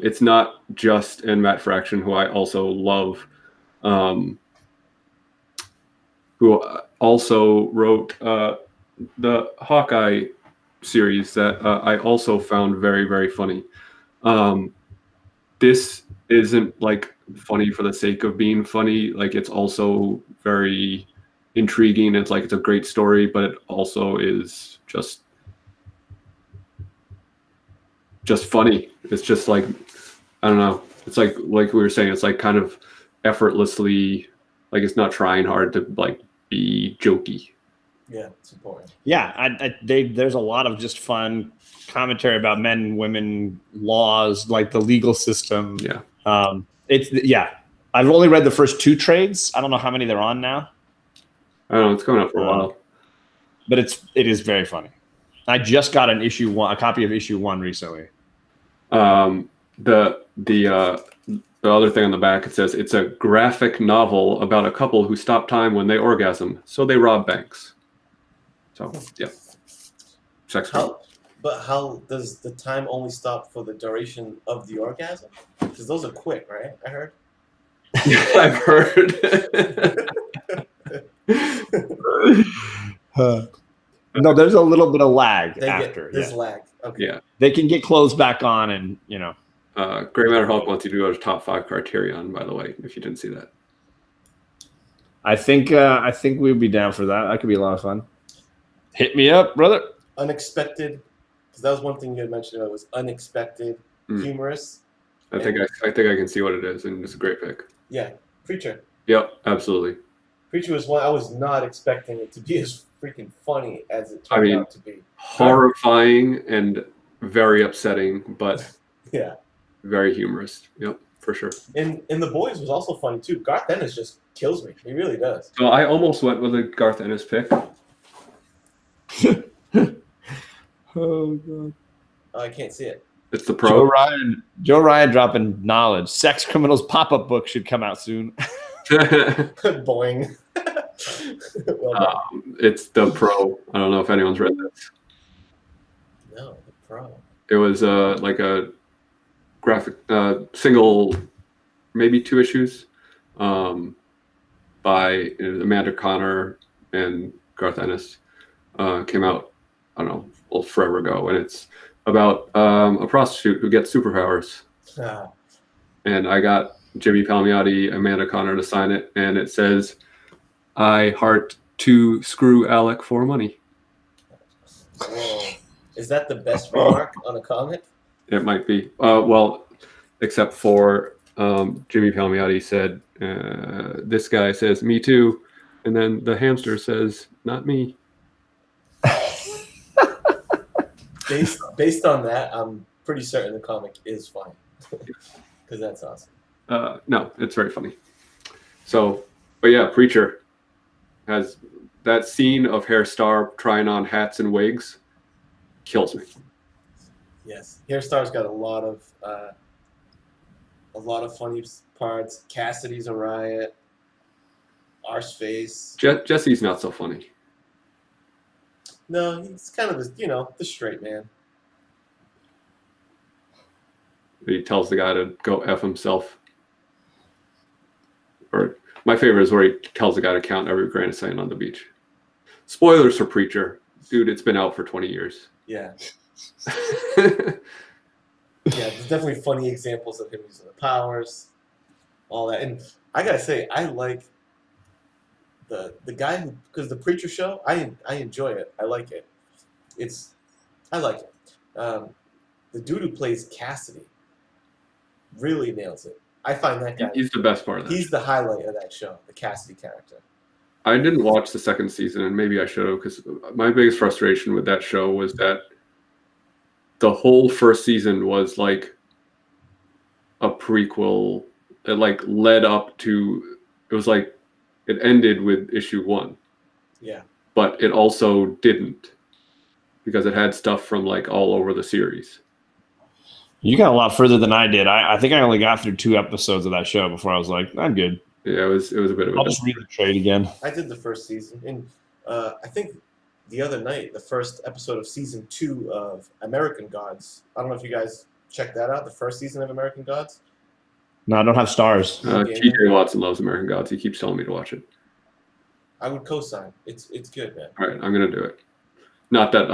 It's not just and Matt Fraction, who I also love, who also wrote the Hawkeye series that I also found very, very funny. This isn't funny for the sake of being funny. It's also very intriguing. It's a great story, but it also is just funny. It's just I don't know. It's like we were saying, it's kind of effortlessly, it's not trying hard to be jokey. Yeah, it's important. Yeah, there's a lot of just fun commentary about men and women, laws, the legal system. Yeah. I've only read the first 2 trades. I don't know how many they're on now. I don't know. It's going up for a while. But it is very funny. I just got a copy of issue 1 recently. The other thing on the back, it says it's a graphic novel about a couple who stop time when they orgasm, so they rob banks. So yeah, sex. But how does the time only stop for the duration of the orgasm? Because those are quick, right? I heard. I've heard. No, there's a little bit of lag after. There's lag. Okay. Yeah. They can get clothes back on, and you know. Gray Matter Hulk wants you to go to top 5 Criterion, by the way, if you didn't see that. I think we'd be down for that. That could be a lot of fun. Hit me up, brother. Unexpected, because that was one thing you had mentioned. It was unexpected, humorous. I think I can see what it is, and it's a great pick. Yeah, Preacher. Yep, absolutely. Preacher was one I was not expecting it to be as freaking funny as it turned out to be. Horrifying and very upsetting, but yeah, very humorous. Yep, for sure. And The Boys was also funny too. Garth Ennis just kills me. He really does. So I almost went with a Garth Ennis pick. Oh god. Oh, I can't see it. It's the Pro. Joe Ryan dropping knowledge. Sex Criminals pop-up book should come out soon. Boing. It's the Pro. I don't know if anyone's read this. No, the Pro. It was like a graphic single, maybe 2 issues, by Amanda Connor and Garth Ennis. Came out, I don't know, well, forever ago, and it's about a prostitute who gets superpowers. And I got Jimmy Palmiotti, Amanda Connor to sign it, and it says, "I heart to screw Alec for money." Whoa. Is that the best remark on a comic? It might be. Well, except for Jimmy Palmiotti said, "This guy says me too," and then the hamster says, "Not me." Based on that, I'm pretty certain the comic is fine, because that's awesome. No, it's very funny. So, but yeah, Preacher has that scene of Hairstar trying on hats and wigs. Kills me. Yes, Hairstar's got a lot of funny parts. Cassidy's a riot. Arseface. Jesse's not so funny. No, he's kind of the straight man. He tells the guy to go F himself. Or my favorite is where he tells the guy to count every grain of sand on the beach. Spoilers for Preacher. Dude, it's been out for 20 years. Yeah. Yeah, there's definitely funny examples of him using the powers, all that. And I gotta say, I like the guy who, because the Preacher show, I enjoy it. I like it. I like it. The dude who plays Cassidy really nails it. I find that guy. He's the best part of that. He's the highlight of that show, the Cassidy character. I didn't watch the 2nd season, and maybe I should have, because my biggest frustration with that show was that the whole 1st season was like a prequel. It like led up to, it was like, it ended with issue 1. Yeah. But it also didn't, because it had stuff from like all over the series. You got a lot further than I did. I think I only got through 2 episodes of that show before I was like, I'm good. Yeah, it was a bit of a... I'll just read the trade again. I did the 1st season. And I think the other night, the 1st episode of season 2 of American Gods. I don't know if you guys checked that out, the 1st season of American Gods. No, I don't have stars. TJ Watson loves American Gods. He keeps telling me to watch it. I would co-sign. It's good, man. All right, I'm going to do it. Not that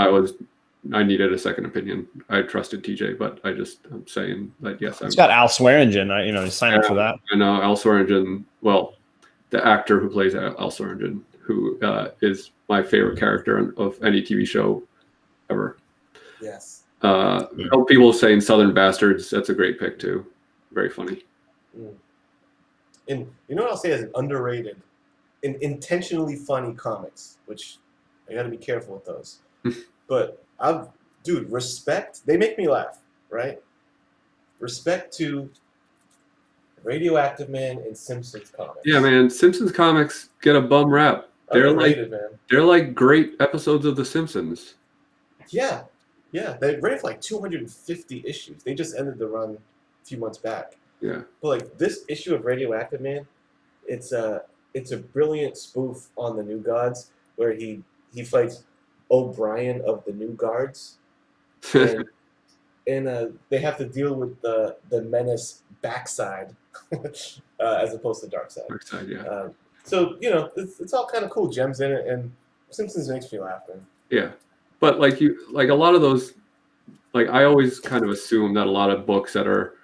I needed a second opinion. I trusted TJ, but I'm saying that yes. It's got Al Swearingen. He's signed up for that. I know Al Swearingen. Well, the actor who plays Al Swearingen, who is my favorite character of any TV show ever. Yes. People saying Southern Bastards. That's a great pick too. Very funny. And you know what I'll say is underrated, and intentionally funny comics, which I got to be careful with those. But dude, respect. They make me laugh, right? Respect to Radioactive Man and Simpsons comics. Yeah, man. Simpsons comics get a bum rap. They're like great episodes of The Simpsons. Yeah, yeah. They ran for like 250 issues. They just ended the run a few months back. Yeah. But like this issue of Radioactive Man, it's a brilliant spoof on the New Gods, where he fights O'Brien of the New Guards, and they have to deal with the menace Backside, as opposed to Darkseid. Darkseid, yeah. So you know, it's all kind of cool gems in it, and Simpsons makes me laugh. Man. Yeah, but like a lot of those, like I always kind of assume that a lot of books that are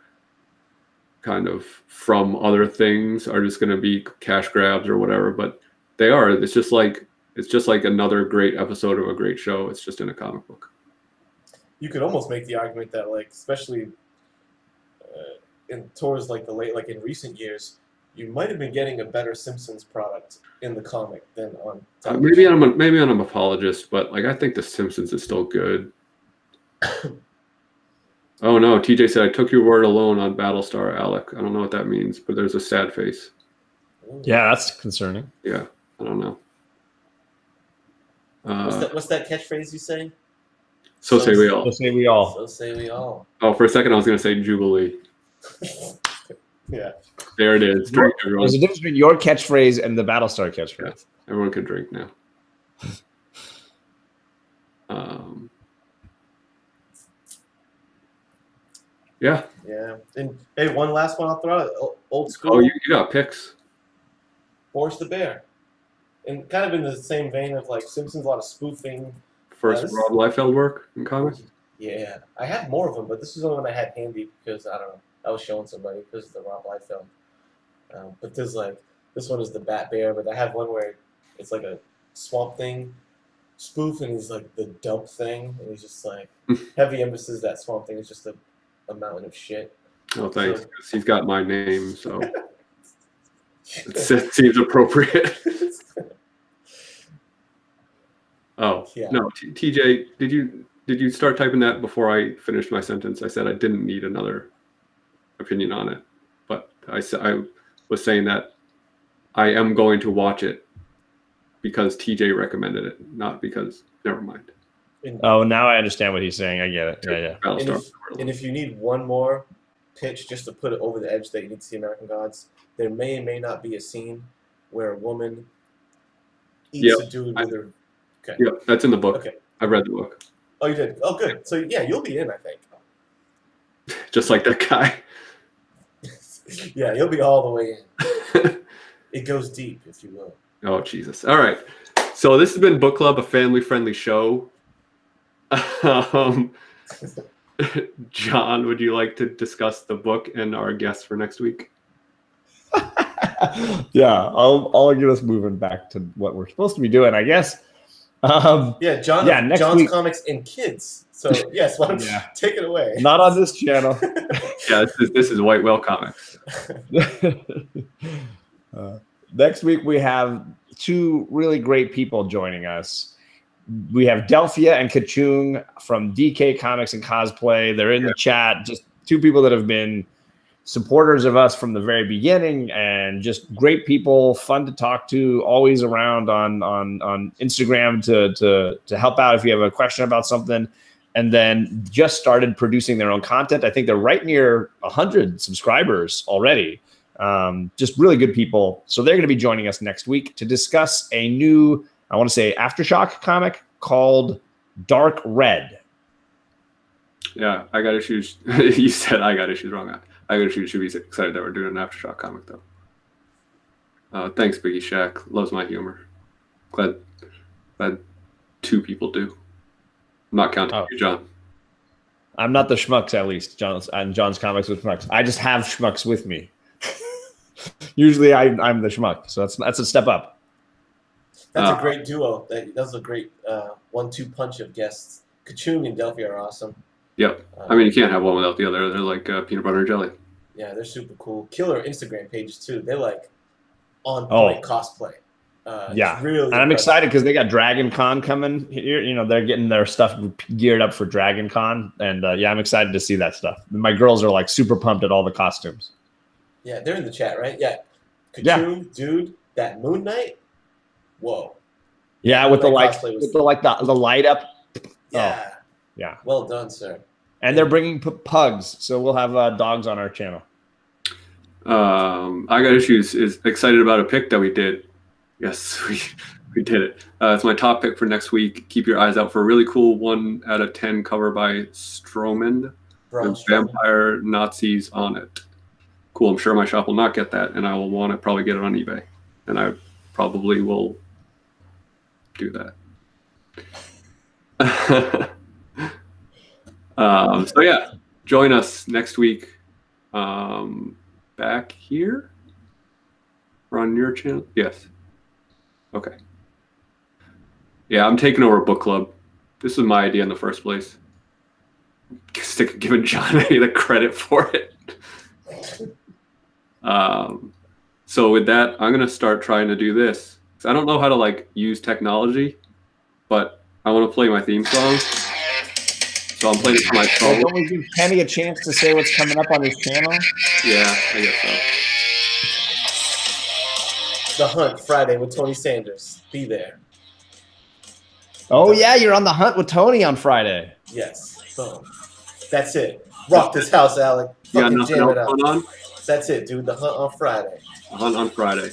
kind of from other things are just going to be cash grabs or whatever, but they are. It's just like another great episode of a great show. It's just in a comic book. You could almost make the argument that, like, especially towards like in recent years, you might have been getting a better Simpsons product in the comic than on television. Maybe I'm an apologist, but like I think the Simpsons is still good. Oh no, TJ said I took your word alone on Battlestar, Alec. I don't know what that means, but there's a sad face. Yeah, that's concerning. Yeah, I don't know. What's that catchphrase you say? So say we all. So say we all. So say we all. Oh, for a second I was going to say Jubilee. Yeah. There it is. Drink, everyone. There's a difference between your catchphrase and the Battlestar catchphrase. Yeah. Everyone can drink now. Yeah. Yeah. And hey, one last one I'll throw out. Old school. Oh, you got picks. Forrest the Bear. And kind of in the same vein of like Simpsons, a lot of spoofing. First Rob Liefeld work in comics? Yeah. I have more of them, but this is the one I had handy because, I don't know, I was showing somebody because of the Rob Liefeld. But there's like, this one is the Bat Bear, but I have one where it's like a Swamp Thing spoof, and he's like the dump thing, and he's just like, heavy emphasis that Swamp Thing is just a mountain of shit. Oh, thanks. So, he's got my name, so it seems appropriate. Oh, yeah. No, TJ, did you start typing that before I finished my sentence? I said I didn't need another opinion on it, but I was saying that I am going to watch it because TJ recommended it, not because, never mind. Oh, now I understand what he's saying. I get it. Yeah. And if you need one more pitch just to put it over the edge that you need to see American Gods, there may or may not be a scene where a woman eats a dude with her. Okay. Yep, that's in the book. Okay. I read the book. Oh, you did? Oh, good. So, yeah, you'll be in, I think. Just like that guy. Yeah, you'll be all the way in. It goes deep, if you will. Oh, Jesus. All right. So this has been Book Club, a family-friendly show. John, would you like to discuss the book and our guests for next week? Yeah, I'll get us moving back to what we're supposed to be doing, I guess. John's week. Comics and Kids. So yes, why don't you take it away? Not on this channel. Yeah, this is White Whale Comics. Next week we have two really great people joining us. We have Delphia and Kachung from DK Comics and Cosplay. They're in the chat. Just two people that have been supporters of us from the very beginning, and just great people, fun to talk to, always around on Instagram to help out if you have a question about something. And then just started producing their own content. I think they're right near 100 subscribers already. Just really good people. So they're going to be joining us next week to discuss a new, I want to say, Aftershock comic called Dark Red. Yeah, I got issues. You said I got issues wrong. I got issues. Should be excited that we're doing an Aftershock comic, though. Thanks, Biggie Shack. Loves my humor. Glad two people do. I'm not counting you, John. I'm not the schmucks, at least. John's comics with schmucks. I just have schmucks with me. Usually I'm the schmuck, so that's a step up. That's a great duo. That's a great 1-2 punch of guests. Kachung and Delphia are awesome. Yep. I mean, you can't have one without the other. They're like peanut butter and jelly. Yeah, they're super cool. Killer Instagram pages, too. They're like on point cosplay. Really, and I'm excited because they got Dragon Con coming here. You know, they're getting their stuff geared up for Dragon Con, and I'm excited to see that stuff. My girls are like super pumped at all the costumes. Yeah, they're in the chat, right? Yeah, Kachung, dude, that Moon Knight, whoa. Yeah, with the light up. Yeah, yeah. Well done, sir. And they're bringing pugs, so we'll have dogs on our channel. I Got Issues is excited about a pick that we did. Yes, we did it. It's my top pick for next week. Keep your eyes out for a really cool 1 out of 10 cover by Stroman with vampire Nazis on it. cool, I'm sure my shop will not get that, and I will want to probably get it on eBay, and I probably will do that. So yeah, join us next week back here or on your channel. Yes. Okay. Yeah, I'm taking over a book club. This was my idea in the first place. Giving John any of the credit for it. So with that, I'm gonna start trying to do this. I don't know how to like use technology, but I want to play my theme song. So I'm playing it for my phone. Don't we give Kenny a chance to say what's coming up on his channel? Yeah, I guess so. The Hunt Friday with Tony Sanders. Be there. Oh yeah, you're on the hunt with Tony on Friday. Yes. Boom. That's it. Rock this house, Alec. Fucking jam it out. On? That's it, dude. The Hunt on Friday. The Hunt on Friday.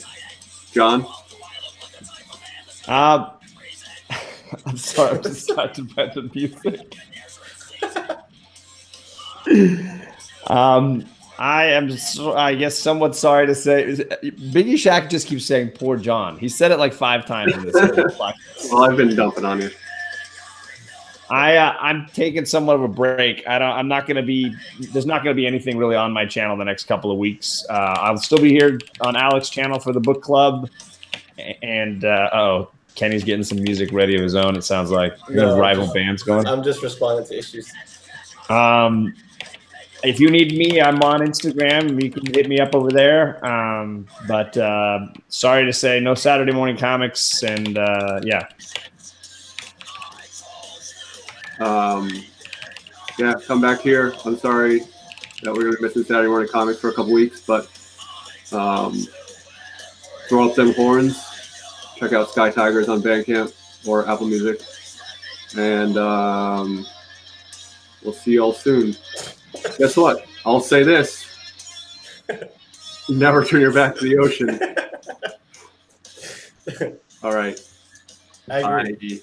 John? I'm sorry, I'm distracted by the music. I am, I guess, somewhat sorry to say, Biggie Shack just keeps saying "poor John." He said it like 5 times in this. Well, I've been dumping on you. I'm taking somewhat of a break. I'm not going to be. There's not going to be anything really on my channel the next couple of weeks. I'll still be here on Alex's channel for the book club, and oh, Kenny's getting some music ready of his own. It sounds like rival bands going. I'm just responding to issues. If you need me, I'm on Instagram. You can hit me up over there. But sorry to say, no Saturday morning comics, and yeah. Yeah, come back here. I'm sorry that we're going to be missing Saturday morning comics for a couple weeks, but throw up them horns. Check out Sky Tigers on Bandcamp or Apple Music, and we'll see y'all soon. Guess what? I'll say this. Never turn your back to the ocean. All right. I agree. Bye.